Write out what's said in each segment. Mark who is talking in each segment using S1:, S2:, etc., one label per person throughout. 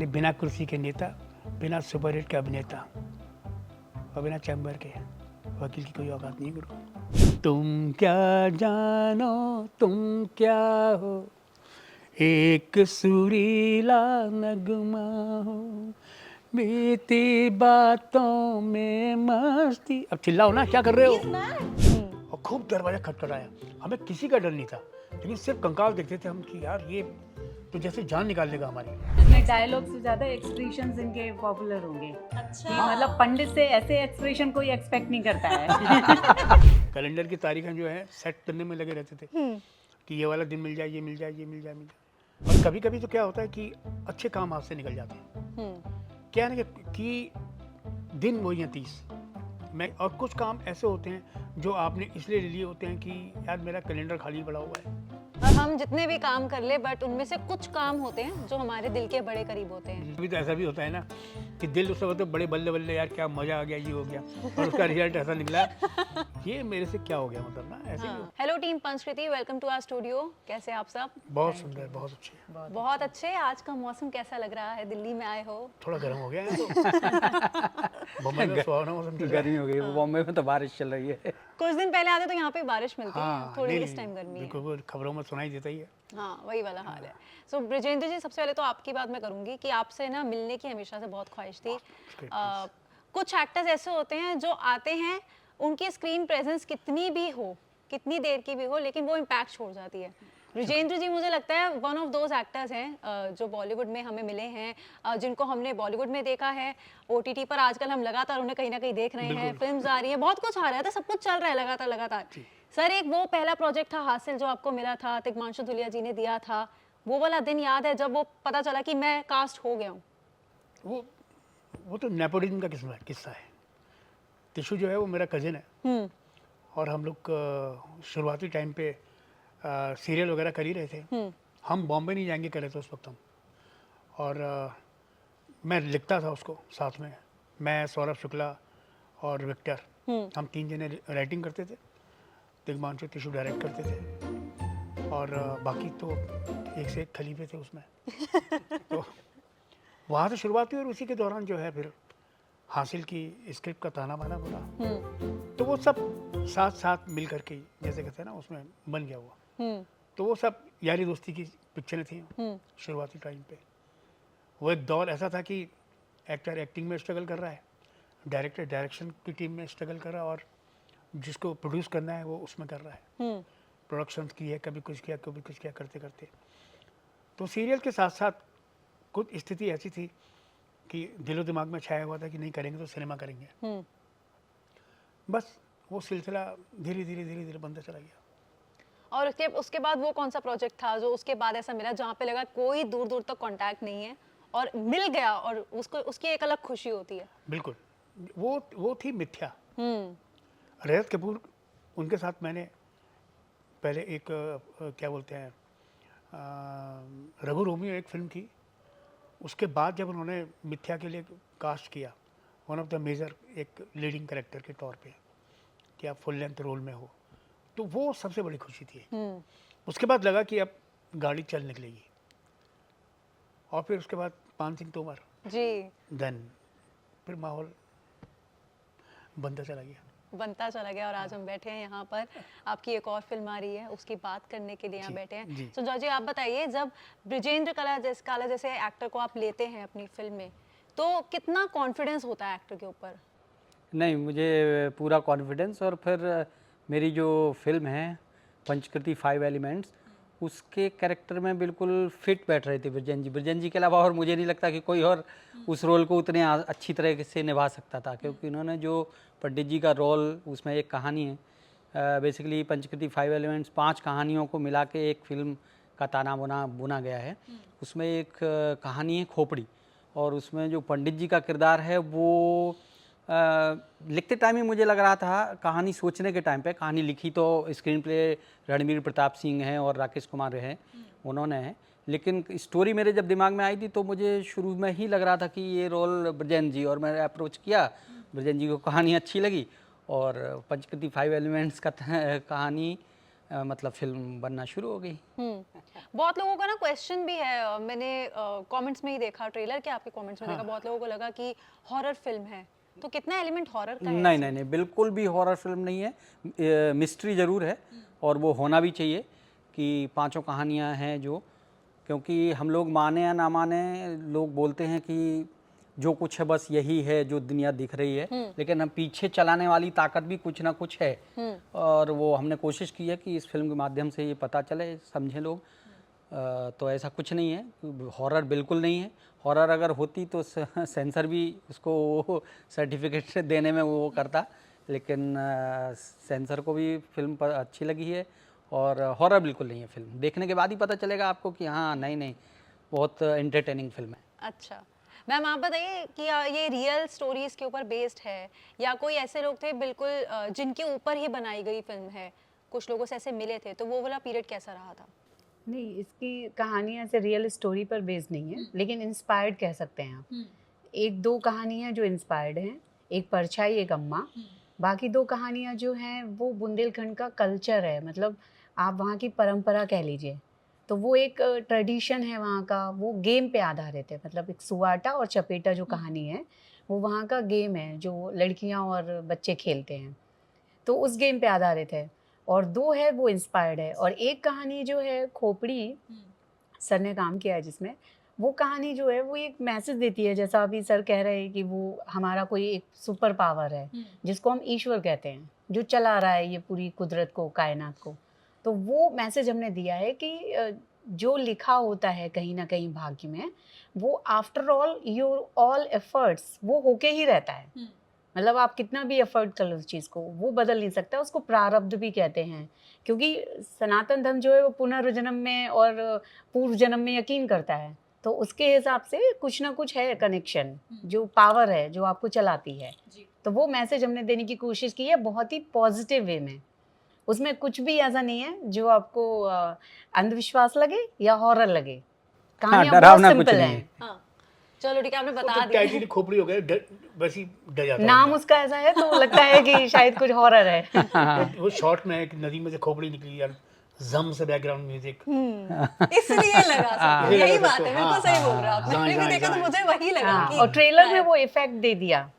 S1: नहीं, बिना कुर्सी के नेता, बिना सुपरहिट के अभिनेता और बिना चैम्बर के वकील की कोई औकात नहीं गुरु। तुम क्या जानो तुम क्या हो, एक सुरीला नगमा हो, बीती बातों में मस्ती। अब चिल्लाओ ना, क्या कर रहे हो? और खूब दरवाजा खटखटाया। हमें किसी का डर नहीं था, लेकिन सिर्फ कंकाल देखते थे हम कि यार ये तो जैसे जान निकाल लेगा हमारी।
S2: इसमें डायलॉग से ज्यादा एक्सप्रेशंस इनके पॉपुलर होंगे। अच्छा। कि मतलब पंडित से ऐसे एक्सप्रेशन कोई एक्सपेक्ट नहीं करता है।
S1: कैलेंडर की तारीखें जो है सेट करने में लगे रहते थे कि ये वाला दिन मिल जाए, ये मिल जाए, ये मिल जाए, मिल जाए। और कभी कभी तो क्या होता है कि अच्छे काम हाथ से निकल जाते हैं। क्या है ना कि दिन वही हैं 30 मैं, और कुछ काम ऐसे होते हैं जो आपने इसलिए ले लिए होते हैं कि यार मेरा कैलेंडर खाली पड़ा हुआ है।
S3: और हम जितने भी काम कर ले, बट उनमें से कुछ काम होते हैं जो हमारे दिल के बड़े करीब होते हैं।
S1: अभी तो ऐसा भी होता है ना कि दिल उस वक्त तो बड़े बल्ले बल्ले यार क्या मजा आ गया, ये हो गया, और उसका रिजल्ट ऐसा निकला ये मेरे से क्या हो गया, मतलब ना ऐसे ही।
S3: Hello team Panchkriti, welcome to our studio. कैसे आप सब?
S1: बहुत सुंदर, बहुत अच्छे।
S3: बहुत अच्छे। आज का मौसम कैसा लग रहा है? दिल्ली में आए हो?
S1: थोड़ा गर्म हो गया है तो बम्बई में सुहावना मौसम चल रहा है।
S4: गर्मी हो गई है, बॉम्बे में तो बारिश चल रही है।
S3: कुछ दिन पहले आते तो यहाँ पे बारिश मिलती है, थोड़ी
S1: नहीं,
S3: इस टाइम गर्मी है।
S1: बिल्कुल वो खबरों में सुनाई देता ही है।
S3: हाँ, वही वाला हाल है। सो ब्रिजेंद्र जी, सबसे पहले तो आपकी बात मैं करूंगी कि आपसे ना मिलने की हमेशा से बहुत ख्वाहिश थी। कुछ एक्टर्स ऐसे होते हैं जो आते हैं, उनकी स्क्रीन प्रेजेंस कितनी भी हो, कितनी देर की भी हो, लेकिन वो इम्पैक्ट छोड़ जाती है। ब्रिजेंद्र जी मुझे लगता है वन ऑफ दोज एक्टर्स हैं जो बॉलीवुड में हमें मिले हैं, जिनको हमने बॉलीवुड में देखा है, OTT पर आजकल हम लगातार उन्हें कहीं ना कहीं देख रहे हैं, फिल्म्स आ रही है, बहुत कुछ आ रहा है, तो सब कुछ चल रहा है लगातार लगातार। सर, एक वो पहला प्रोजेक्ट था हासिल जो आपको मिला था, तिग्मांशु धूलिया जी ने दिया था, वो वाला दिन याद है जब वो पता चला कि मैं कास्ट हो गया हूँ?
S1: वो तो नेपोटिज्म का किस्सा है। टिशू जो है वो मेरा कजिन है, और हम लोग शुरुआती टाइम पे सीरियल वगैरह कर ही रहे थे। हम बॉम्बे नहीं जाएंगे कर रहे थे उस वक्त हम, और मैं लिखता था उसको साथ में, मैं, सौरभ शुक्ला और विक्टर, हम 3 जने राइटिंग करते थे, तिग्मांशु टिशू डायरेक्ट करते थे, और बाकी तो एक से एक खलीफे थे उसमें। तो वहाँ से शुरुआत हुई, और उसी के दौरान जो है फिर हासिल की स्क्रिप्ट का ताना बाना बोला, तो वो सब साथ साथ मिल करके जैसे कहते हैं ना उसमें बन गया हुआ। तो वो सब यारी दोस्ती की पिक्चरें थी शुरुआती टाइम पे। वो एक दौर ऐसा था कि एक्टर एक्टिंग में स्ट्रगल कर रहा है, डायरेक्टर डायरेक्शन की टीम में स्ट्रगल कर रहा है, और जिसको प्रोड्यूस करना है वो उसमें कर रहा है। प्रोडक्शन की है, कभी कुछ किया कभी कुछ किया, करते करते तो सीरियल के साथ साथ कुछ स्थिति ऐसी थी कि दिलो दिमाग में छाया हुआ था कि नहीं करेंगे तो सिनेमा करेंगे। बस वो सिलसिला धीरे धीरे धीरे धीरे बनता चला गया।
S3: और उसके बाद वो कौन सा प्रोजेक्ट था जो उसके बाद ऐसा मिला जहाँ पे लगा कोई दूर दूर तक कांटेक्ट नहीं है और मिल गया, और उसको उसकी एक अलग खुशी होती है?
S1: बिल्कुल, वो थी मिथ्या। रजत कपूर, उनके साथ मैंने पहले एक क्या बोलते हैं रघु रोमियो एक फिल्म थी, उसके बाद जब उन्होंने मिथ्या के लिए कास्ट किया वन ऑफ द मेजर एक लीडिंग कैरेक्टर के तौर पे कि आप फुल लेंथ रोल में हो, तो वो सबसे बड़ी खुशी थी। उसके बाद लगा कि अब गाड़ी चल निकलेगी, और फिर उसके बाद पान सिंह तोमर
S3: जी,
S1: देन फिर माहौल बनता चला गया।
S3: और आज हम बैठे हैं यहाँ पर, आपकी एक और फिल्म आ रही है, उसकी बात करने के लिए यहाँ बैठे हैं। तो जॉर्जी, आप बताइए, जब ब्रिजेंद्र काला जैसे एक्टर को आप लेते हैं अपनी फिल्म में, तो कितना कॉन्फिडेंस होता है एक्टर के ऊपर?
S4: नहीं, मुझे पूरा कॉन्फिडेंस, और फिर मेरी जो फिल्म है पंचकृति 5 एलिमेंट्स, उसके कैरेक्टर में बिल्कुल फिट बैठ रहे थे ब्रिजेंद्र जी के अलावा, और मुझे नहीं लगता कि कोई और उस रोल को उतने अच्छी तरह से निभा सकता था, क्योंकि उन्होंने जो पंडित जी का रोल, उसमें एक कहानी है, बेसिकली पंचकृति 5 एलिमेंट्स 5 कहानियों को मिला के एक फिल्म का ताना बुना गया है। उसमें एक कहानी है खोपड़ी, और उसमें जो पंडित जी का किरदार है वो लिखते टाइम ही मुझे लग रहा था, कहानी सोचने के टाइम पे, कहानी लिखी तो स्क्रीन प्ले रणबीर प्रताप सिंह हैं और राकेश कुमार हैं, उन्होंने है, लेकिन स्टोरी मेरे जब दिमाग में आई थी तो मुझे शुरू में ही लग रहा था कि ये रोल ब्रिजेंद्र जी, और मैंने अप्रोच किया, ब्रिजेंद्र जी को कहानी अच्छी लगी, और पंचकृति 5 एलिमेंट्स का कहानी मतलब फिल्म बनना शुरू हो गई।
S3: बहुत लोगों का ना क्वेश्चन भी है, मैंने कमेंट्स में ही देखा, ट्रेलर के आपके कमेंट्स में देखा, बहुत लोगों को लगा कि हॉरर फिल्म है, तो कितना एलिमेंट हॉरर का है
S4: नहीं
S3: इसमें?
S4: नहीं नहीं, बिल्कुल भी हॉरर फिल्म नहीं है। मिस्ट्री ज़रूर है और वो होना भी चाहिए कि 5 कहानियाँ हैं जो, क्योंकि हम लोग माने या ना माने, लोग बोलते हैं कि जो कुछ है बस यही है जो दुनिया दिख रही है, लेकिन हम पीछे चलाने वाली ताकत भी कुछ ना कुछ है। और वो हमने कोशिश की है कि इस फिल्म के माध्यम से ये पता चले, समझे लोग। तो ऐसा कुछ नहीं है, हॉरर बिल्कुल नहीं है। हॉरर अगर होती तो सेंसर भी उसको सर्टिफिकेट देने में वो करता, लेकिन सेंसर को भी फिल्म पर अच्छी लगी है। और हॉरर बिल्कुल नहीं है फिल्म, देखने के बाद ही पता चलेगा आपको कि हाँ नहीं नहीं, बहुत एंटरटेनिंग फिल्म है।
S3: अच्छा मैम, आप बताइए कि ये रियल स्टोरीज के ऊपर बेस्ड है या कोई ऐसे लोग थे बिल्कुल जिनके ऊपर ही बनाई गई फिल्म है, कुछ लोगों से ऐसे मिले थे, तो वो वाला पीरियड कैसा रहा था?
S2: नहीं, इसकी कहानियाँ ऐसे रियल स्टोरी पर बेस्ड नहीं है, लेकिन इंस्पायर्ड कह सकते हैं आप। एक दो कहानी हैं जो इंस्पायर्ड हैं, एक परछाई, एक अम्मा। बाकी दो कहानियाँ जो हैं वो बुंदेलखंड का कल्चर है, मतलब आप वहाँ की परंपरा कह लीजिए। तो वो एक ट्रेडिशन है वहाँ का, वो गेम पे आधारित है। मतलब एक सुवाटा और चपेटा जो कहानी है, वो वहाँ का गेम है जो लड़कियाँ और बच्चे खेलते हैं। तो उस गेम पे आधारित है। और दो है वो इंस्पायर्ड है, और एक कहानी जो है खोपड़ी सर ने काम किया है जिसमें, वो कहानी जो है वो एक मैसेज देती है, जैसा अभी सर कह रहे हैं कि वो हमारा कोई एक सुपर पावर है जिसको हम ईश्वर कहते हैं, जो चला रहा है ये पूरी कुदरत को, कायनात को। तो वो मैसेज हमने दिया है कि जो लिखा होता है कहीं ना कहीं भाग्य में, वो after all your all efforts वो होके ही रहता है। मतलब आप कितना भी एफर्ट कर लो उस चीज़ को, वो बदल नहीं सकता। उसको प्रारब्ध भी कहते हैं, क्योंकि सनातन धर्म जो है वो पुनर्जन्म में और पूर्व जन्म में यकीन करता है। तो उसके हिसाब से कुछ ना कुछ है कनेक्शन, जो पावर है जो आपको चलाती है। तो वो मैसेज हमने देने की कोशिश की है बहुत ही पॉजिटिव वे में। उसमें कुछ भी ऐसा नहीं है जो आपको अंधविश्वास लगे या हॉरर लगे। कहानियाँ बहुत
S4: डरावना कुछ
S2: सिंपल
S4: नहीं
S2: हैं।
S4: है।
S3: हाँ चलो ठीक है, आपने
S1: वो
S3: बता
S1: तो
S3: दिया।
S1: टाइटल खोपड़ी हो गया, बस ही डर जाता
S2: नाम
S1: है।
S2: उसका ऐसा है तो लगता है कि शायद कुछ हॉरर है।
S1: वो शॉर्ट में है कि नदी में से खोपड़ी निकली यार, जम से बैकग्राउंड म्यूजिक।
S3: इसलिए लगा सकते
S1: इसलिए
S3: यही
S1: लगा
S3: बात
S1: सकते
S3: है,
S1: हो,
S3: बिल्कुल सही बोल रहे हो आप।
S1: हाँ,
S3: मैंने भी
S1: हाँ,
S3: देखा तो
S1: हाँ।
S3: मुझे वही लगा
S2: हाँ,
S3: कि
S2: और ट्रेलर में
S3: शायद।
S2: वो इफेक्ट दे दिया,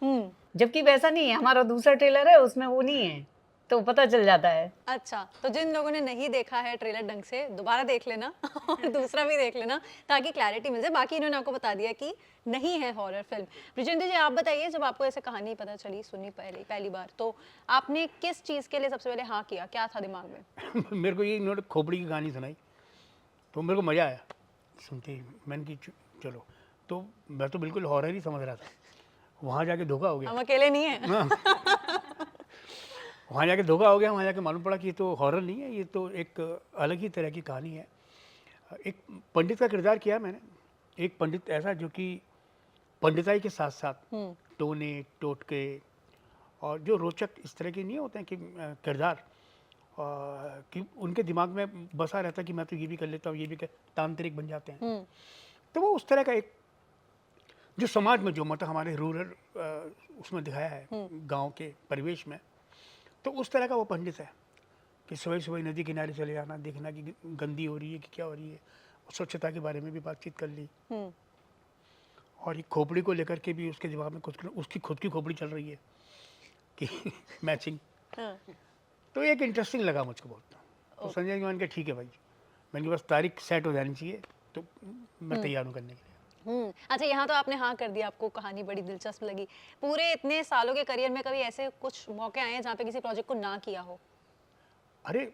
S2: जबकि वैसा नहीं है। हमारा दूसरा ट्रेलर है उसमें वो नहीं है, तो पता चल जाता है।
S3: अच्छा, तो जिन लोगों ने नहीं देखा है ट्रेलर ढंग से, दोबारा देख लेना और दूसरा भी देख लेना ताकि क्लैरिटी मिल जाए। बाकी इन्होंने आपको बता दिया कि नहीं है हॉरर फिल्म। ब्रिजेंद्र जी आप बताइए, जब आपको ऐसे कहानी पता चली, सुनी पहली बार, तो आपने किस चीज़ के लिए सबसे पहले हाँ किया, क्या था दिमाग में?
S1: मेरे को ये इन्होंने खोपड़ी की कहानी सुनाई तो मेरे को मज़ा आया सुनते ही। मैंने कि चलो, तो मैं तो बिल्कुल हॉरर ही समझ रहा था, वहाँ जाके धोखा हो गया।
S3: हम अकेले नहीं है।
S1: वहाँ जाके धोखा हो गया। वहाँ जाके मालूम पड़ा कि ये तो हॉरर नहीं है, ये तो एक अलग ही तरह की कहानी है। एक पंडित का किरदार किया मैंने, एक पंडित ऐसा जो कि पंडिताई के साथ साथ टोने टोटके और जो रोचक इस तरह के नहीं होते हैं कि किरदार कि उनके दिमाग में बसा रहता है कि मैं तो ये भी कर लेता हूँ, ये भी कर, तांत्रिक बन जाते हैं। तो वो उस तरह का एक जो समाज में जो मतलब हमारे रूरल उसमें दिखाया है, गांव के परिवेश में, तो उस तरह का वो पंडित है कि सुबह सुबह नदी किनारे चले जाना, देखना कि गंदी हो रही है कि क्या हो रही है, स्वच्छता के बारे में भी बातचीत कर ली। और एक खोपड़ी को लेकर के भी उसके दिमाग में उसकी खुद की खोपड़ी चल रही है कि मैचिंग। तो एक इंटरेस्टिंग लगा मुझको बहुत। तो संजय जी मैंने कहा ठीक है भाई, मैंने बस तारीख सेट हो जानी चाहिए, तो मैं तैयार हूँ करने के लिए।
S3: अच्छा, यहाँ तो आपने हाँ कर दिया, आपको कहानी बड़ी दिलचस्प लगी। पूरे इतने सालों के करियर में कभी ऐसे कुछ मौके आए हैं जहाँ पे किसी प्रोजेक्ट को ना किया हो?
S1: अरे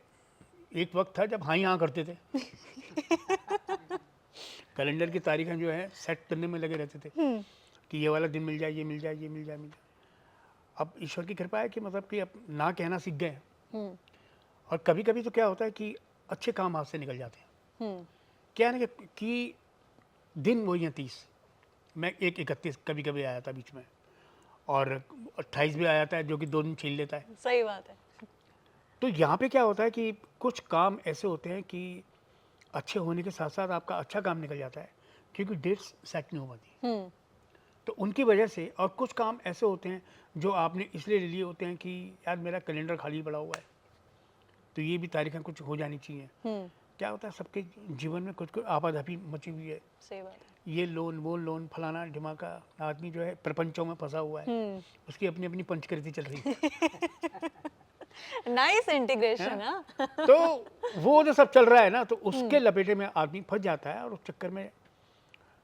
S1: एक वक्त था जब हाँ ही हाँ करते थे। कैलेंडर की तारीखें जो है सेट करने में लगे रहते थे कि ये वाला दिन मिल जाए, ये मिल जाए, ये मिल जाए, मिल जाए। अब ईश्वर की कृपा है कि मतलब कि अब ना कहना सीख गए। और कभी कभी तो क्या होता है कि अच्छे काम हाथ से निकल जाते हैं। क्या है ना कि दिन वही हैं 30, मैं 31 कभी कभी आया था बीच में, और 28 भी आया था जो कि 2 दिन छीन लेता है।
S3: सही बात है।
S1: तो यहाँ पे क्या होता है कि कुछ काम ऐसे होते हैं कि अच्छे होने के साथ साथ आपका अच्छा काम निकल जाता है क्योंकि डेट्स सेट नहीं हो पाती। तो उनकी वजह से, और कुछ काम ऐसे होते हैं जो आपने इसलिए ले लिए होते हैं कि यार मेरा कैलेंडर खाली पड़ा हुआ है, तो ये भी तारीखें कुछ हो जानी चाहिए। क्या होता है सबके जीवन में कुछ कुछ आपाधापी मची हुई है,
S3: सही बात है।
S1: ये लोन वो लोन फलाना ढिमाका, आदमी जो है प्रपंचों में फंसा हुआ है, उसकी अपनी अपनी पंचकृति चल रही है।
S3: Nice integration. हाँ
S1: तो वो जो सब चल रहा है ना, तो उसके लपेटे में आदमी फंस जाता है और उस चक्कर में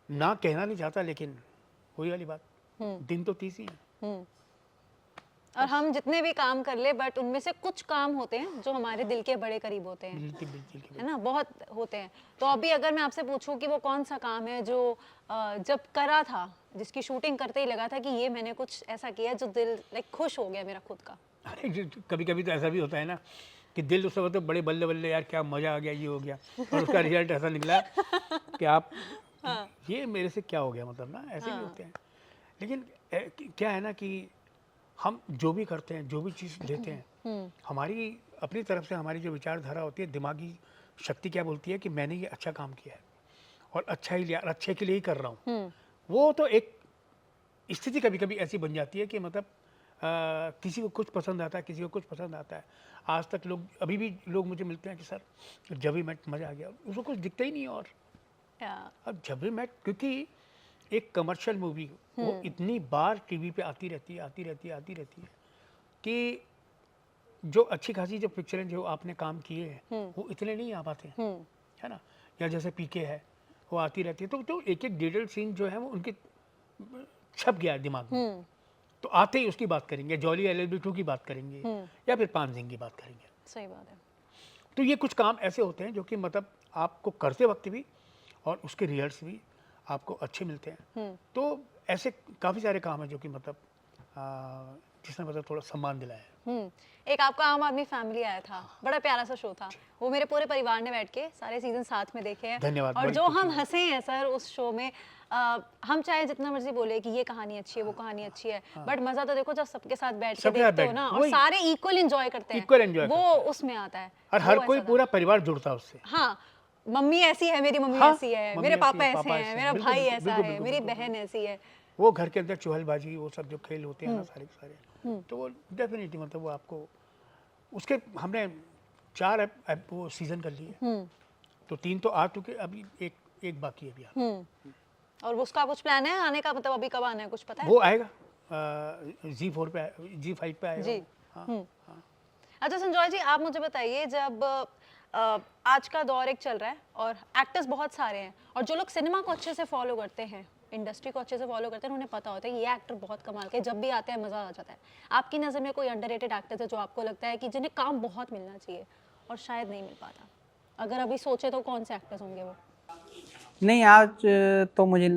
S1: ना कहना नहीं चाहता, लेकिन वही वाली बात, दिन तो 30 ही है।
S3: और हम जितने भी काम कर ले, बट उनमें से कुछ काम होते हैं जो हमारे दिल के बड़े करीब होते हैं,
S1: बिल्कुल बिल्कुल।
S3: है ना, बहुत होते हैं। तो अभी अगर मैं आपसे पूछूं कि वो कौन सा काम है जो जब करा था, जिसकी शूटिंग करते ही लगा था कि ये मैंने कुछ ऐसा किया जो दिल लाइक खुश हो गया मेरा खुद का।
S1: अरे कभी कभी तो ऐसा भी होता है ना कि दिल उस वक्त तो बड़े बल्ले बल्ले यार क्या मजा आ गया, ये हो गया, और उसका रिजल्ट ऐसा निकला कि आप ये मेरे से क्या हो गया, मतलब ना ऐसे भी होते हैं। लेकिन क्या है ना कि हम जो भी करते हैं, जो भी चीज़ लेते हैं, हमारी अपनी तरफ से हमारी जो विचारधारा होती है, दिमागी शक्ति क्या बोलती है कि मैंने ये अच्छा काम किया है और अच्छा ही लिया और अच्छे के लिए ही कर रहा हूँ। वो तो एक स्थिति कभी कभी ऐसी बन जाती है कि मतलब किसी को कुछ पसंद आता है, किसी को कुछ पसंद आता है। आज तक लोग, अभी भी लोग मुझे मिलते हैं कि सर जब भी मैं मज़ा आ गया, उसको कुछ दिखता ही नहीं है। और अब जब भी मैं, क्योंकि एक कमर्शियल मूवी वो इतनी बार टीवी पे आती रहती है कि जो अच्छी खासी जो पिक्चरें जो आपने काम किए हैं वो इतने नहीं आ पाते हैं, है ना। या जैसे पीके है, वो आती रहती है, तो एक एक डिटेल सीन जो है वो उनके छप गया है दिमाग में, तो आते ही उसकी बात करेंगे, जॉली LLB 2 की बात करेंगे या फिर पानसिंह की बात करेंगे।
S3: सही बात है।
S1: तो ये कुछ काम ऐसे होते हैं जो कि मतलब आपको करते वक्त भी और उसके रिजल्ट्स भी आपको अच्छे मिलते हैं। तो ऐसे काफ़ी सारे काम हैं जो कि मतलब जिसने मतलब थोड़ा सम्मान दिलाया है।
S3: एक आपका आम आदमी फैमिली आया था, बड़ा प्यारा सा शो था, वो मेरे पूरे परिवार ने बैठ के सारे सीजन साथ में देखे हैं।
S1: धन्यवाद।
S3: और जो हम हंसे हैं सर उस शो में, हम चाहे जितना मर्जी बोले कि ये कहानी अच्छी है, वो कहानी अच्छी है, बट मजा तो देखो जब सबके साथ बैठ के देखते हो ना, और सारे इक्वल एंजॉय करते हैं, वो उसमें आता है।
S1: और हर कोई पूरा परिवार जुड़ता है उससे।
S3: हाँ, मम्मी ऐसी है, मेरी मम्मी ऐसी है, मेरे पापा ऐसे हैं, मेरा भाई ऐसा है, मेरी बहन ऐसी है।
S1: वो घर के अंदर चुहलबाजी, वो सब जो खेल होते हैं ना सारे के सारे, तो वो डेफिनेटली मतलब वो आपको उसके, हमने 4 वो सीजन कर लिए, तो 3 तो आ चुके, अभी एक बाकी है अभी।
S3: और उसका कुछ प्लान है आने का, मतलब अभी कब आना है कुछ पता है?
S1: वो आएगा G4 पे, G5 पे आएगा
S3: जी।
S1: हाँ।
S3: अच्छा संजय जी, आप मुझे बताइए, जब आज का दौर एक चल रहा है और एक्टर्स बहुत सारे हैं, और जो लोग सिनेमा को अच्छे से फॉलो करते हैं, इंडस्ट्री को अच्छे से फॉलो करते हैं, उन्हें पता होता है कि ये एक्टर बहुत कमाल के, जब भी आते हैं मज़ा आ जाता है। आपकी नज़र में कोई अंडररेटेड एक्टर्स है जो आपको लगता है कि जिन्हें काम बहुत मिलना चाहिए और शायद नहीं मिल पाता? अगर अभी सोचे तो कौन से एक्टर्स होंगे वो?
S4: नहीं, आज तो मुझे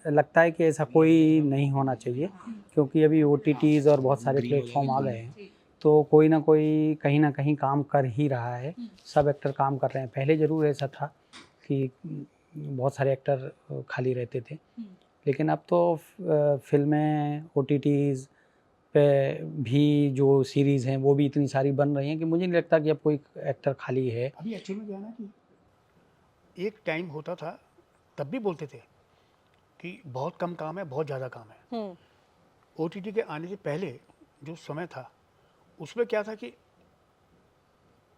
S4: लगता है कि ऐसा कोई नहीं होना चाहिए, क्योंकि अभी OTTs और बहुत सारे प्लेटफॉर्म आ गए हैं, तो कोई ना कोई कहीं ना कहीं काम कर ही रहा है, सब एक्टर काम कर रहे हैं। पहले ज़रूर ऐसा था कि बहुत सारे एक्टर खाली रहते थे, लेकिन अब तो फिल्में OTTs पे भी जो सीरीज़ हैं वो भी इतनी सारी बन रही हैं कि मुझे नहीं लगता कि अब कोई एक्टर खाली है।
S1: अभी एक्चुअली में क्या है ना कि एक टाइम होता था, तब भी बोलते थे कि बहुत कम काम है, बहुत ज़्यादा काम है। OTT के आने से पहले जो समय था उसमें क्या था कि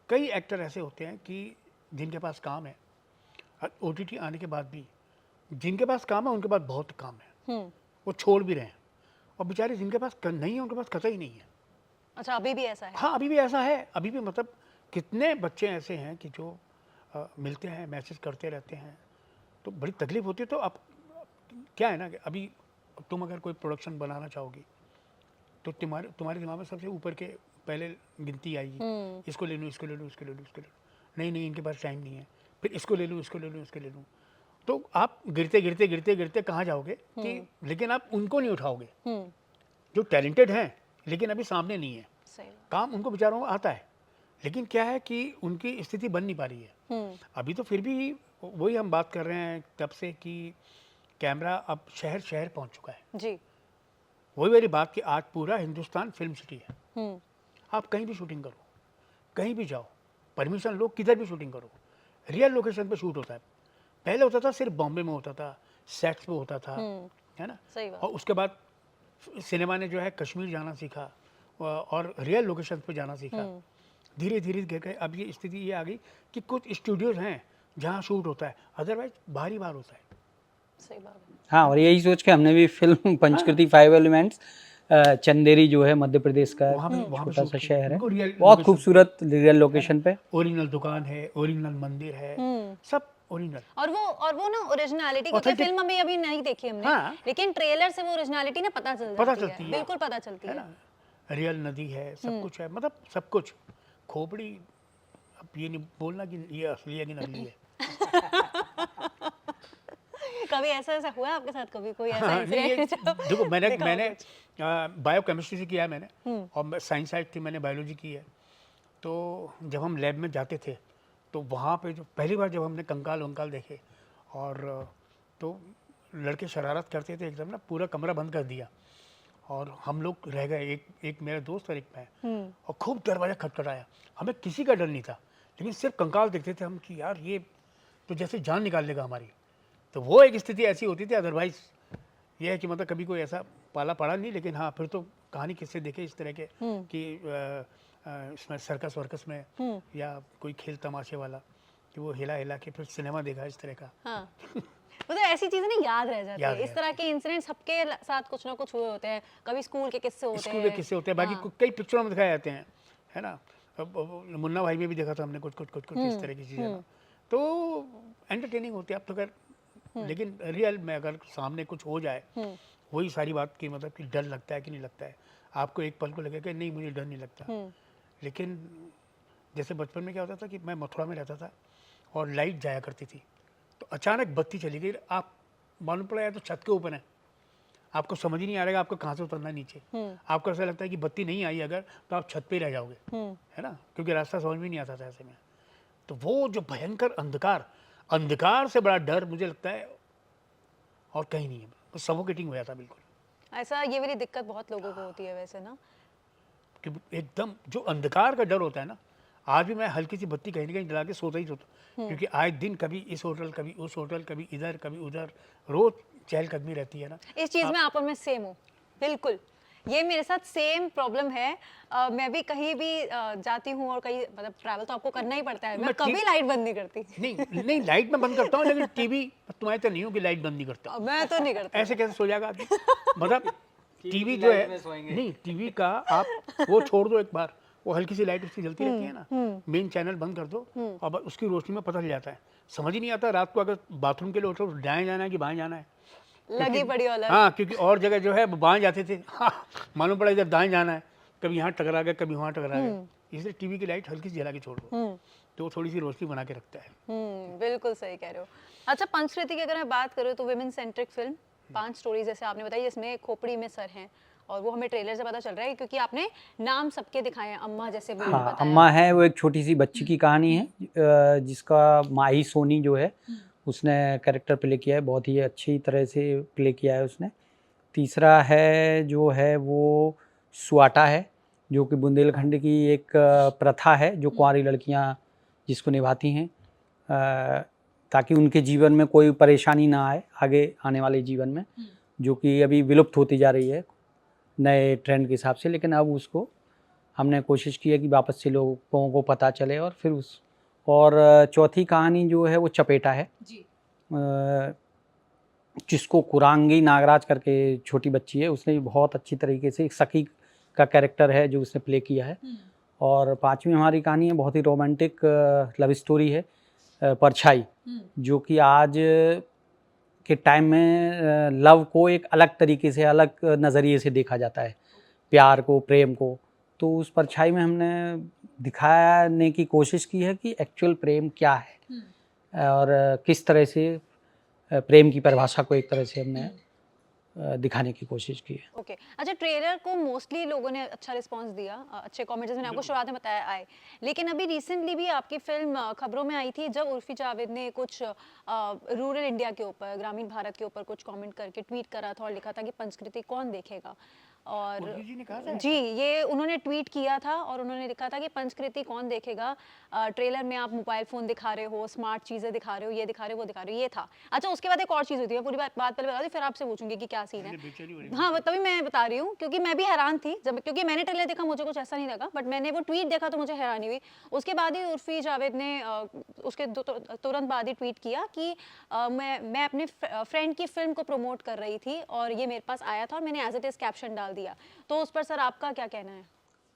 S1: कई एक्टर ऐसे होते हैं कि जिनके पास काम है, और OTT आने के बाद भी जिनके पास काम है उनके पास बहुत काम है, वो छोड़ भी रहे हैं, और बेचारे जिनके पास नहीं है उनके पास कतई नहीं है।
S3: अच्छा, अभी भी ऐसा है?
S1: हाँ, अभी भी ऐसा है। अभी भी मतलब कितने बच्चे ऐसे हैं कि जो मिलते हैं, मैसेज करते रहते हैं, तो बड़ी तकलीफ होती है। तो अब क्या है ना कि अभी तुम अगर कोई प्रोडक्शन बनाना चाहोगी तो तुम्हारे दिमाग में सबसे ऊपर के पहले गिनती आएगी, इसको ले लूँ, इसको ले लूँ, इसको ले लूँ, इसको ले लूँ, नहीं इनके पास टाइम नहीं है, फिर इसको ले लूँ, इसको ले लूँ, इसको ले लूँ। तो आप गिरते कहाँ जाओगे कि, लेकिन आप उनको नहीं उठाओगे जो टैलेंटेड हैं लेकिन अभी सामने नहीं है।
S3: सही।
S1: काम उनको बेचारों को आता है, लेकिन क्या है कि उनकी स्थिति बन नहीं पा रही है अभी। तो फिर भी वही हम बात कर रहे हैं तब से कि कैमरा अब शहर शहर पहुंच चुका है
S3: जी।
S1: वही मेरी बात कि आज पूरा हिंदुस्तान फिल्म सिटी है। आप कहीं भी शूटिंग करो, कहीं भी जाओ, परमिशन लो, किधर भी शूटिंग करो, रियल लोकेशन पे शूट होता है। पहले होता था सिर्फ बॉम्बे में होता था, सेट्स पे होता था, है ना।
S3: सही बात।
S1: और उसके बाद सिनेमा ने जो है कश्मीर जाना सीखा और रियल लोकेशन पे जाना सीखा। धीरे धीरे धीरे अब ये स्थिति ये आ गई कि कुछ स्टूडियोज हैं जहाँ शूट होता है, अदरवाइज बाहर ही बाहर होता है।
S3: सही बात है।
S4: हाँ, और यही सोच के हमने भी फिल्म पंचकृति 5 एलिमेंट्स, चंदेरी जो है मध्य प्रदेश का
S1: वहाँ पे
S4: छोटा
S1: शूट
S4: सा
S1: किया।
S4: शहर है,
S1: उनको रियल
S4: बहुत
S1: लोकेशन
S4: खूबसूरत रियल लोकेशन पे।
S1: ओरिजिनल दुकान है, ओरिजिनल मंदिर है, सब ओरिजिनल।
S3: और वो ना ओरिजिनलिटी, क्योंकि
S1: Authentic।
S3: फिल्म अभी नहीं देखी हमने,
S1: हाँ।
S3: लेकिन ट्रेलर से वो ओरिजिनलिटी ना पता चलती है, बिल्कुल पता चलती
S1: है
S3: है।
S1: ना, रियल नदी है, सब कुछ है, मतलब सब कुछ। खोपड़ी, अब ये नहीं बोलना कि ये असली है कि नकली है।
S3: कभी ऐसा हुआ है आपके साथ, कभी कोई ऐसा
S1: हाँ, नहीं, ये
S3: इंसिडेंट?
S1: देखो मैंने
S3: दिखाओ कुछ।
S1: बायोकेमिस्ट्री से किया है मैंने, और साइंस साइड थी, मैंने बायोलॉजी की है। तो जब हम लैब में जाते थे तो वहाँ पे जो पहली बार जब हमने कंकाल वंकाल देखे, और तो लड़के शरारत करते थे एकदम ना, पूरा कमरा बंद कर दिया और हम लोग रह गए, एक मेरा दोस्त और एक मैं, और खूब दरवाज़ा खटखटाया। हमें किसी का डर नहीं था, लेकिन सिर्फ कंकाल देखते थे हम कि यार ये तो जैसे जान निकाल लेगा हमारी। तो वो एक स्थिति ऐसी होती थी। अदरवाइज ये है कि मतलब कभी कोई ऐसा पाला पड़ा नहीं, लेकिन हाँ फिर तो कहानी किससे देखे इस तरह के कि इसमें सर्कस वर्कस में या कोई खेल तमाशे वाला, कि वो हिला हिला के फिर सिनेमा देखा इस तरह का।
S3: हाँ। मतलब ऐसी चीजें ना याद रह जाती
S1: याद
S3: है, इस
S1: रह
S3: तरह के इंसिडेंट सबके साथ कुछ ना कुछ हुए होते हैं। कभी स्कूल के किस्से होते
S1: स्कूल
S3: हैं,
S1: के किस्से होते हैं, बाकी कई पिक्चरों में दिखाए जाते हैं, है ना। अब मुन्ना भाई में भी देखा था हमने कुछ कुछ कुछ कुछ इस तरह की चीज़ें ना, तो एंटरटेनिंग होती है। अब तो अगर लेकिन रियल में अगर सामने कुछ हो जाए, वही सारी बात की मतलब कि डर लगता है कि नहीं लगता है। आपको एक पल को लगेगा नहीं मुझे डर नहीं लगता, लेकिन जैसे बचपन में क्या होता था कि मैं मथुरा में रहता था और लाइट जाया करती थी, तो अचानक बत्ती चली गई, आप मालूम पड़ा या तो छत के ऊपर है, आपको समझ ही नहीं आ रहा आपको कहाँ से उतरना है नीचे। आपको ऐसा लगता है कि बत्ती नहीं आई अगर तो आप छत पे ही रह जाओगे, है ना, क्योंकि रास्ता समझ में नहीं आता था ऐसे में। तो वो जो भयंकर अंधकार से बड़ा डर मुझे लगता है और कहीं नहीं है। तो सफोकेटिंग हो जाता बिल्कुल।
S3: ऐसा ये वाली दिक्कत बहुत लोगों को होती है वैसे ना,
S1: कि एकदम जो अंधकार का डर होता है ना, आज भी मैं हल्की सी बत्ती कहीं ना कहीं जला के सोता ही सोता, क्योंकि आए दिन कभी इस होटल कभी उस होटल कभी इधर कभी उधर, रोज चहलकदमी रहती है ना।
S3: इस चीज में आप और मैं सेम हूँ, बिल्कुल। ये मेरे साथ सेम प्रॉब्लम है। मैं भी कहीं भी जाती हूँ और कहीं मतलब ट्रैवल तो आपको करना ही पड़ता है, मैं कभी लाइट बंद नहीं करती।
S1: नहीं नहीं, लाइट मैं बंद करता हूँ, लेकिन टीवी तुम्हारे तो नहीं हो कि लाइट बंद नहीं करता।
S3: मैं तो नहीं करती।
S1: ऐसे कैसे सो जाएगा आदमी? मतलब टीवी जो है, नहीं टीवी का आप वो छोड़ दो, एक बार वो हल्की सी लाइट उसकी जलती रहती है ना, मेन चैनल बंद कर दो और बस उसकी रोशनी में पता चल जाता है। समझ ही नहीं आता रात को अगर बाथरूम के लिए उठो दाएं जाना है कि बाएं जाना है।
S3: लगी पड़ी अलग।
S1: हाँ, क्योंकि और जगह जो है बाएं जाते थे, हाँ, मालूम पड़ा इधर दाएं जाना है, कभी यहाँ टकरा गया कभी वहाँ टकरा गया। इसलिए टीवी की लाइट हल्की सी जला के छोड़ दो तो वो थोड़ी सी रोशनी बना के रखता है।
S3: बिल्कुल सही कह रहे हो। अच्छा, पंचकृति की अगर मैं बात करूँ तो वुमेन सेंट्रिक फिल्म, 5 स्टोरीज जैसे आपने बताई, जिसमें खोपड़ी में सर हैं, और वो हमें ट्रेलर से पता चल रहा है क्योंकि आपने नाम सबके दिखाए हैं। अम्मा जैसे भी
S4: हाँ,
S3: बताया।
S4: अम्मा है, वो एक छोटी सी बच्ची की कहानी है, जिसका माही सोनी जो है उसने कैरेक्टर प्ले किया है, बहुत ही अच्छी तरह से प्ले किया है उसने। तीसरा है जो है वो सुआटा है, जो कि बुंदेलखंड की एक प्रथा है जो कुंवारी लड़कियां जिसको निभाती हैं, ताकि उनके जीवन में कोई परेशानी ना आए आगे आने वाले जीवन में, जो कि अभी विलुप्त होती जा रही है नए ट्रेंड के हिसाब से। लेकिन अब उसको हमने कोशिश की है कि वापस से लोगों को पता चले। और फिर और चौथी कहानी जो है वो चपेटा है
S3: जी।
S4: जिसको कुरांगी नागराज करके छोटी बच्ची है, उसने बहुत अच्छी तरीके से एक सखी का कैरेक्टर है जो उसने प्ले किया है। और पांचवी हमारी कहानी है बहुत ही रोमांटिक लव स्टोरी है, परछाई, जो कि आज के टाइम में लव को एक अलग तरीके से, अलग नज़रिए से देखा जाता है, प्यार को, प्रेम को। तो उस परछाई में हमने दिखाने की कोशिश की है कि एक्चुअल प्रेम क्या है और किस तरह से प्रेम की परिभाषा को एक तरह से हमने दिखाने की कोशिश की है।
S3: ओके। अच्छा, ट्रेलर को मोस्टली लोगों ने अच्छा रिस्पांस दिया, अच्छे कमेंट्स मैंने आपको शुरुआत में बताया आए, लेकिन अभी रिसेंटली भी आपकी फिल्म खबरों में आई थी जब उर्फी जावेद ने कुछ रूरल इंडिया के ऊपर, ग्रामीण भारत के ऊपर कुछ कमेंट करके ट्वीट करा था और लिखा था कि पंचकृति कौन देखेगा। और
S1: उर्फी जी ने कहा था?
S3: जी, ये उन्होंने ट्वीट किया था और उन्होंने लिखा था कि पंचकृति कौन देखेगा, ट्रेलर में आप मोबाइल फ़ोन दिखा रहे हो, स्मार्ट चीज़ें दिखा रहे हो, ये दिखा रहे हो, वो दिखा रहे हो, ये था। अच्छा, उसके बाद एक और चीज़ हुई थी, मैं पूरी बात पहले बता दूँ, फिर आपसे पूछूंगी कि क्या सीन है।
S1: मुझे बेचैनी हो रही है।
S3: हाँ, तभी मैं बता रही हूँ, क्योंकि मैं भी हैरान थी जब, क्योंकि मैंने ट्रेलर देखा, मुझे कुछ ऐसा नहीं लगा, बट मैंने वो ट्वीट देखा तो मुझे हैरानी हुई। उसके बाद ही उर्फी जावेद ने उसके तुरंत बाद ही ट्वीट किया कि मैं अपने फ्रेंड की फिल्म को प्रमोट कर रही थी और ये मेरे पास आया था और मैंने एज इट इज़ कैप्शन डाल दिया। तो उस पर सर आपका क्या कहना है?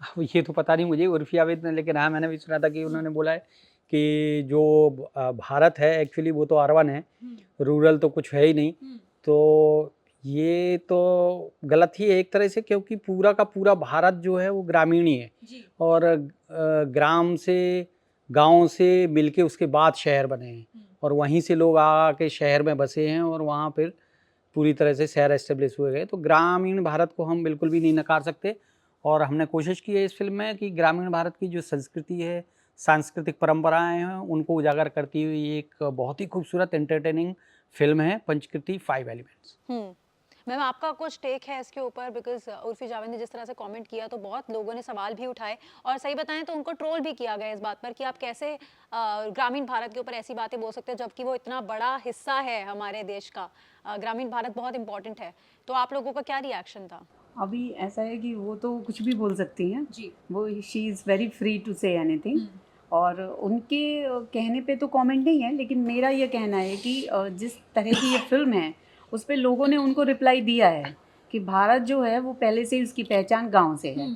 S4: अब ये तो पता नहीं मुझे उर्फी जावेद ने, लेकिन हाँ मैंने भी सुना था कि उन्होंने बोला है कि जो भारत है एक्चुअली वो तो अर्बन है, रूरल तो कुछ है ही नहीं। तो ये तो गलत ही है एक तरह से, क्योंकि पूरा का पूरा भारत जो है वो ग्रामीण ही है और ग्राम से गांव से मिलके उसके बाद शहर बने हैं और वहीं से लोग आके शहर में बसे हैं और वहाँ फिर पूरी तरह से शहर एस्टेब्लिश हुए गए। तो ग्रामीण भारत को हम बिल्कुल भी नहीं नकार सकते और हमने कोशिश की है इस फिल्म में कि ग्रामीण भारत की जो संस्कृति है, सांस्कृतिक परंपराएं हैं, उनको उजागर करती हुई एक बहुत ही खूबसूरत एंटरटेनिंग फिल्म है पंचकृति 5 एलिमेंट्स।
S3: मैम, आपका कुछ टेक है इसके ऊपर? बिकॉज उर्फी जावेद ने जिस तरह से कमेंट किया तो बहुत लोगों ने सवाल भी उठाए और सही बताएं तो उनको ट्रोल भी किया गया इस बात पर कि आप कैसे ग्रामीण भारत के ऊपर ऐसी बातें बोल सकते हो जबकि वो इतना बड़ा हिस्सा है हमारे देश का। ग्रामीण भारत बहुत इंपॉर्टेंट है। तो आप लोगों का क्या रिएक्शन था?
S2: अभी ऐसा है कि वो तो कुछ भी बोल सकती हैं
S3: जी।
S2: वो, she is very free to say anything. और उनके कहने पे तो कमेंट नहीं है, लेकिन मेरा ये कहना है कि जिस तरह की ये फिल्म है उस पे लोगों ने उनको रिप्लाई दिया है कि भारत जो है वो पहले से ही उसकी पहचान गांव से है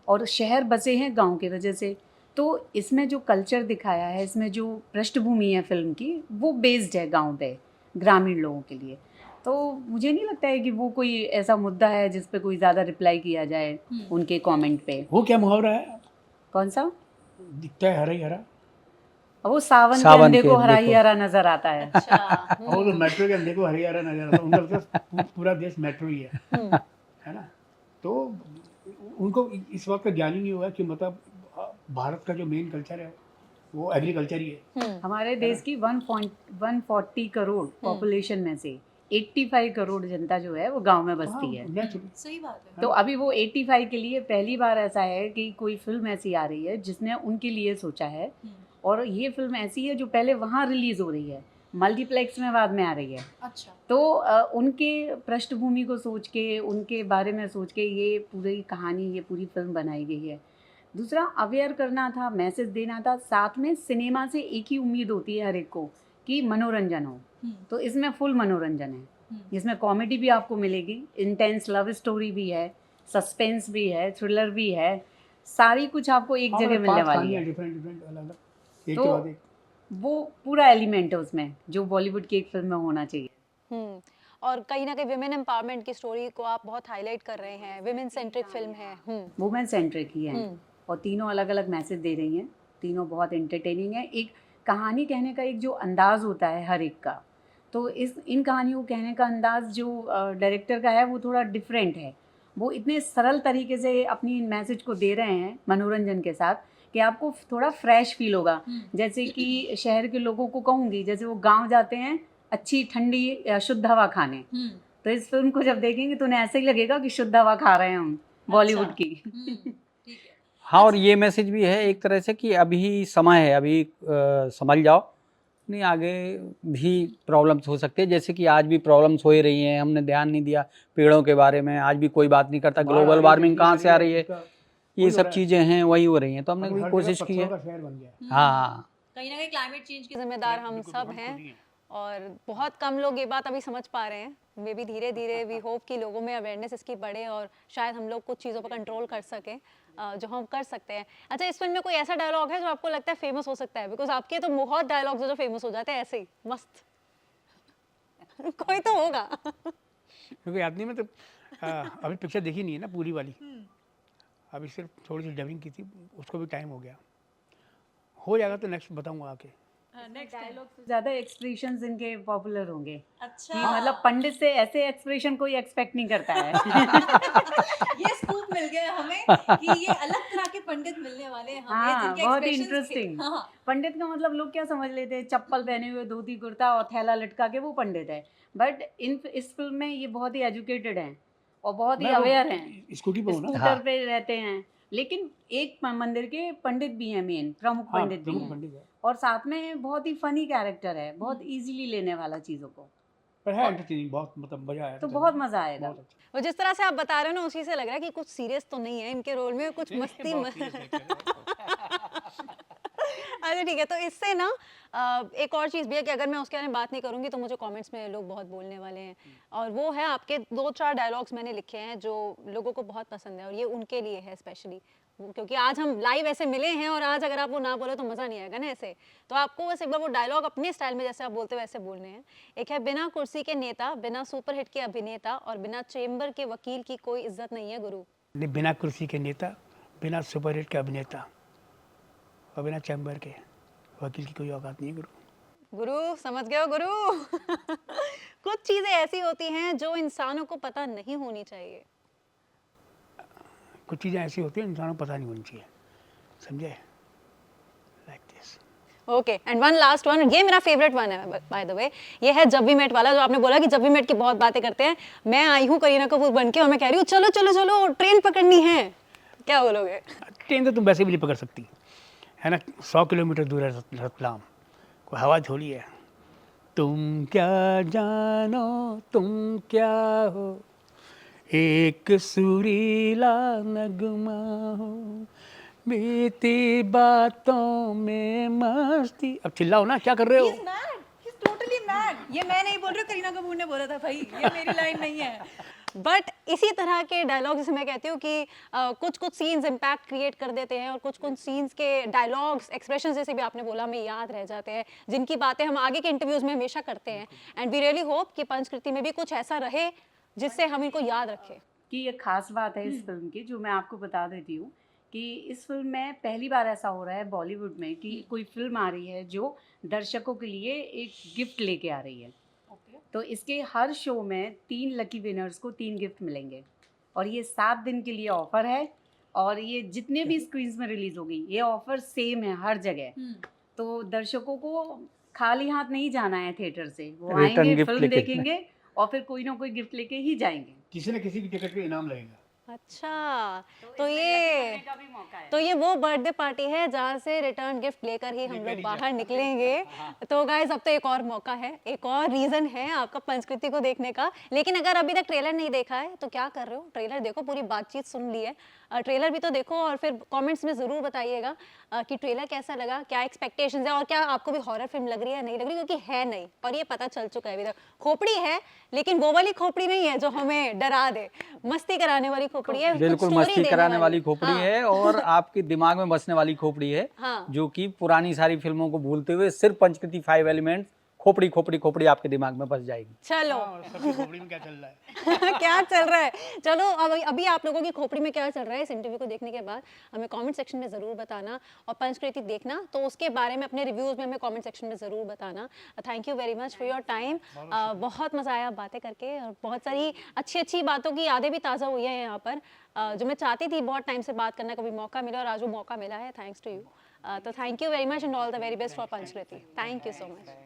S2: और शहर बसे हैं गांव की वजह से। तो इसमें जो कल्चर दिखाया है, इसमें जो पृष्ठभूमि है फिल्म की, वो बेस्ड है गांव पे, ग्रामीण लोगों के लिए। तो मुझे नहीं लगता है कि वो कोई ऐसा मुद्दा है जिस पे कोई ज़्यादा रिप्लाई किया जाए उनके कमेंट पे।
S1: वो क्या मुहावरा है?
S2: कौन सा?
S1: दिखता है हरा ही हरा।
S2: वो सावन के
S4: सावन
S2: अंधे
S4: के
S2: को हरा
S4: अंधे
S2: ही
S4: को।
S2: हरा नजर आता है।
S3: अच्छा।
S1: वो तो मेट्रो के अंधे को हरा ही हरा नजर आता है। उनका लगता है पूरा देश मेट्रो ही है ना? तो उनको इस बात का ज्ञान ही नहीं हुआ कि मतलब भारत का जो मेन कल्चर है वो एग्रीकल्चर ही है।
S2: हमारे देश की 1.140 करोड़ पॉपुलेशन में से 85 करोड़ जनता जो है वो गांव में बसती है।
S1: नेचुरली।
S3: सही बात है।
S2: तो अभी वो 85 के लिए पहली बार ऐसा है कि कोई फिल्म ऐसी आ रही है जिसने उनके लिए सोचा है। और ये फिल्म ऐसी है जो पहले वहाँ रिलीज हो रही है, मल्टीप्लेक्स में बाद में आ रही है।
S3: अच्छा।
S2: तो उनके पृष्ठभूमि को सोच के, उनके बारे में सोच के ये पूरी कहानी, ये पूरी फिल्म बनाई गई है। दूसरा, अवेयर करना था, मैसेज देना था। साथ में सिनेमा से एक ही उम्मीद होती है हर एक को कि मनोरंजन हो। तो इसमें फुल मनोरंजन है, जिसमें कॉमेडी भी आपको मिलेगी, इंटेंस लव स्टोरी भी है, सस्पेंस भी है, थ्रिलर भी है, सारी कुछ आपको एक जगह मिलने वाली है।
S1: डिफरेंट डिफरेंट अलग एक
S2: तो
S1: के बाद एक।
S2: वो पूरा एलिमेंट है उसमें जो बॉलीवुड की एक फिल्म में होना चाहिए।
S3: और कहीं ना कहीं विमेन एम्पावरमेंट की स्टोरी को आप बहुत हाईलाइट कर रहे हैं। विमेन सेंट्रिक फिल्म है।
S2: वुमेन सेंट्रिक ही है और तीनों अलग अलग मैसेज दे रही हैं। तीनों बहुत एंटरटेनिंग है। एक कहानी कहने का एक जो अंदाज़ होता है हर एक का, तो इन कहानियों को कहने का अंदाज़ जो डायरेक्टर का है वो थोड़ा डिफरेंट है। वो इतने सरल तरीके से अपनी मैसेज को दे रहे हैं मनोरंजन के साथ कि आपको थोड़ा फ्रेश फील होगा। जैसे कि शहर के लोगों को कहूँगी, जैसे वो गांव जाते हैं अच्छी ठंडी शुद्ध हवा खाने, तो इस फिल्म को जब देखेंगे तो उन्हें ऐसे ही लगेगा कि शुद्ध हवा खा रहे हैं हम बॉलीवुड की।
S4: हाँ, और ये मैसेज भी है एक तरह से कि अभी समय है, अभी समझ जाओ, नहीं आगे भी प्रॉब्लम्स हो सकते हैं। जैसे कि आज भी प्रॉब्लम्स हो ही रही हैं, हमने ध्यान नहीं दिया पेड़ों के बारे में, आज भी कोई बात नहीं करता। ग्लोबल वार्मिंग कहाँ से आ रही है, ये सब चीज़ें हैं वही हो रही हैं। तो हमने भी कोशिश की है। हाँ,
S3: कहीं ना कहीं क्लाइमेट चेंज की जिम्मेदार हम सब हैं और बहुत कम लोग ये बात अभी समझ पा रहे हैं। मे भी धीरे धीरे वी होप कि लोगों में अवेयरनेस इसकी बढ़े और शायद हम लोग कुछ चीज़ों पर कंट्रोल कर सकें जो हम कर सकते हैं। अच्छा, इस फिल्म में कोई ऐसा डायलॉग है जो आपको लगता है फेमस हो सकता है? बिकॉज आपके तो बहुत डायलॉग्स जो फेमस हो जाते हैं ऐसे ही मस्त। कोई तो होगा।
S1: क्योंकि आदमी में तो अभी पिक्चर देखी नहीं है ना पूरी वाली, अभी सिर्फ थोड़ी सी डबिंग की थी, उसको भी टाइम हो गया। हो जाएगा तो नेक्स्ट बताऊंगा आके।
S2: डायलॉग से ज़्यादा एक्सप्रेशंस इनके पॉपुलर होंगे।
S3: अच्छा।
S2: कि मतलब पंडित से ऐसे एक्सप्रेशन कोई एक्सपेक्ट नहीं करता है।
S3: ये स्कूप मिल गया हमें कि ये अलग तरह के पंडित मिलने वाले हैं हमें,
S2: हाँ,
S3: जिनके
S2: बहुत
S3: expressions
S2: इंटरेस्टिंग।
S3: हाँ।
S2: पंडित का मतलब लोग क्या समझ लेते हैं, चप्पल पहने हुए, धोती कुर्ता और थैला लटका के वो पंडित है। बट इस फिल्म में ये बहुत ही एजुकेटेड हैं और बहुत ही
S1: मैं वो
S2: अवेयर हैं,
S1: स्कूटी पे हूँ ना।
S2: स्कूटर पे रहते हैं। लेकिन एक मंदिर के पंडित भी हैं, मेन प्रमुख
S1: हाँ,
S2: पंडित भी
S1: प्रमुख
S2: हैं,
S1: पंडित है।
S2: और साथ में बहुत ही फनी कैरेक्टर है, बहुत इजीली लेने वाला चीज़ों को,
S1: पर है एंटरटेनिंग, बहुत मतलब मजा आया था
S2: तो
S1: करने
S2: बहुत
S1: में।
S2: मज़ा आएगा।
S1: बहुत अच्छा।
S3: और जिस तरह से आप बता रहे हो ना उसी से लग रहा है कि कुछ सीरियस तो नहीं है इनके रोल में, कुछ मस्ती
S1: बहुत serious character है।
S3: अच्छा ठीक है, तो इससे ना एक और चीज़ भी है कि अगर मैं उसके बारे में बात नहीं करूंगी तो मुझे कमेंट्स में लोग बहुत बोलने वाले हैं, और वो है आपके 2-4 डायलॉग्स मैंने लिखे हैं जो लोगों को बहुत पसंद है, और ये उनके लिए है स्पेशली, क्योंकि आज हम लाइव ऐसे मिले हैं और आज अगर आप वो ना बोले तो मज़ा नहीं आएगा ना ऐसे। तो आपको बस एक बार वो डायलॉग अपने स्टाइल में जैसे आप बोलते हो वैसे बोलने हैं। एक है, बिना कुर्सी के नेता, बिना सुपरहिट के अभिनेता और बिना चेंबर के वकील की कोई इज्जत नहीं है गुरु।
S1: नहीं, बिना कुर्सी के नेता, बिना सुपरहिट के अभिनेता और बिना चैम्बर के वकील की कोई औकात नहीं है गुरु।
S3: गुरु समझ गए हो गुरु। कुछ चीजें ऐसी होती हैं जो इंसानों को पता नहीं होनी चाहिए।
S1: कुछ चीज़ें ऐसी होती हैं इंसानों को पता नहीं होनी चाहिए, समझे, like this.
S3: Okay, and one last one, ये मेरा फेवरेट वन है बाय द वे, ये है जब वी मेट वाला, जो आपने बोला कि जब वी मेट की बहुत बातें करते हैं। मैं आई हूँ करीना कपूर बन के और मैं कह रही हूँ चलो चलो चलो ट्रेन पकड़नी है, क्या बोलोगे?
S1: ट्रेन तो तुम वैसे भी नहीं पकड़ सकती है ना, 100 किलोमीटर दूर है रतलाम, कोई हवा थोड़ी है। तुम क्या जानो तुम क्या हो, एक सुरीला नगमा हो, बीती बातों में मस्ती। अब चिल्लाओ ना, क्या कर रहे हो?
S3: Totally mad. ये मैं नहीं बोल रही, करीना कपूर ने बोला था भाई, ये मेरी लाइन नहीं है। बट इसी तरह के डायलॉग जैसे मैं कहती हूँ कि कुछ कुछ सीन्स इम्पैक्ट क्रिएट कर देते हैं, और कुछ कुछ सीन्स के डायलॉग्स एक्सप्रेशन जैसे भी आपने बोला हमें याद रह जाते हैं, जिनकी बातें हम आगे के इंटरव्यूज में हमेशा करते हैं। एंड वी रियली होप कि पंचकृति में भी कुछ ऐसा रहे जिससे हम इनको याद रखें।
S2: कि ये खास बात है इस फिल्म की, जो मैं आपको बता देती हूँ कि इस फिल्म में पहली बार ऐसा हो रहा है बॉलीवुड में कि कोई फिल्म आ रही है जो दर्शकों के लिए एक गिफ्ट लेके आ रही है। तो इसके हर शो में 3 लकी विनर्स को 3 गिफ्ट मिलेंगे, और ये 7 दिन के लिए ऑफर है, और ये जितने भी स्क्रीन्स में रिलीज होगी ये ऑफर सेम है हर जगह। तो दर्शकों को खाली हाथ नहीं जाना है थिएटर से, वो
S4: Return
S2: आएंगे,
S4: gift
S2: फिल्म
S4: लेके।
S2: देखेंगे और फिर कोई ना कोई गिफ्ट लेके ही जाएंगे।
S1: किसी न किसी की टिकट पे इनाम लगेगा।
S3: अच्छा,
S2: तो
S3: तो
S2: इसमें
S3: ये
S2: लकी का भी मौका है।
S3: तो ये वो बर्थडे पार्टी है जहाँ से रिटर्न गिफ्ट लेकर ही हम लोग बाहर निकलेंगे। तो गाइज अब तो एक और मौका है, एक और रीज़न है आपका पंचकृति को देखने का। लेकिन अगर अभी तक ट्रेलर नहीं देखा है तो क्या कर रहे हो, ट्रेलर देखो, पूरी बातचीत सुन ली है, ट्रेलर भी तो देखो, और फिर कमेंट्स में ज़रूर बताइएगा कि ट्रेलर कैसा लगा, क्या एक्सपेक्टेशंस है, और क्या आपको भी हॉरर फिल्म लग रही है नहीं लग रही, क्योंकि है नहीं, और ये पता चल चुका है अभी तक। खोपड़ी है लेकिन वो वाली खोपड़ी नहीं है जो हमें डरा दे, मस्ती कराने वाली खोपड़ी है, कुछ
S4: बिल्कुल
S3: story
S4: मस्ती
S3: देने
S4: कराने वाली खोपड़ी
S3: हाँ।
S4: है, और आपके दिमाग में बसने वाली खोपड़ी है,
S3: हाँ।
S4: जो कि पुरानी सारी फिल्मों को भूलते हुए सिर्फ पंचकृति 5 एलिमेंट्स खोपड़ी खोपड़ी खोपड़ी आपके दिमाग में बस जाएगी।
S3: चलो
S1: और सबकी खोपड़ी में क्या चल रहा है?
S3: क्या चल रहा है, चलो अभी आप लोगों की खोपड़ी में क्या चल रहा है इस इंटरव्यू को देखने के बाद हमें कमेंट सेक्शन में ज़रूर बताना, और पंचकृति देखना तो उसके बारे में अपने रिव्यूज़ में हमें कमेंट सेक्शन में ज़रूर बताना। Thank you very much for your time, बहुत मज़ा आया बातें करके, और बहुत सारी अच्छी अच्छी बातों की यादें भी ताज़ा हुई हैं यहाँ पर, जो मैं चाहती थी बहुत टाइम से बात करने का भी मौका मिला, और आज वो मौका मिला है, थैंक्स टू यू। तो thank you very much and all the very best for Panchkriti. Thank you so much.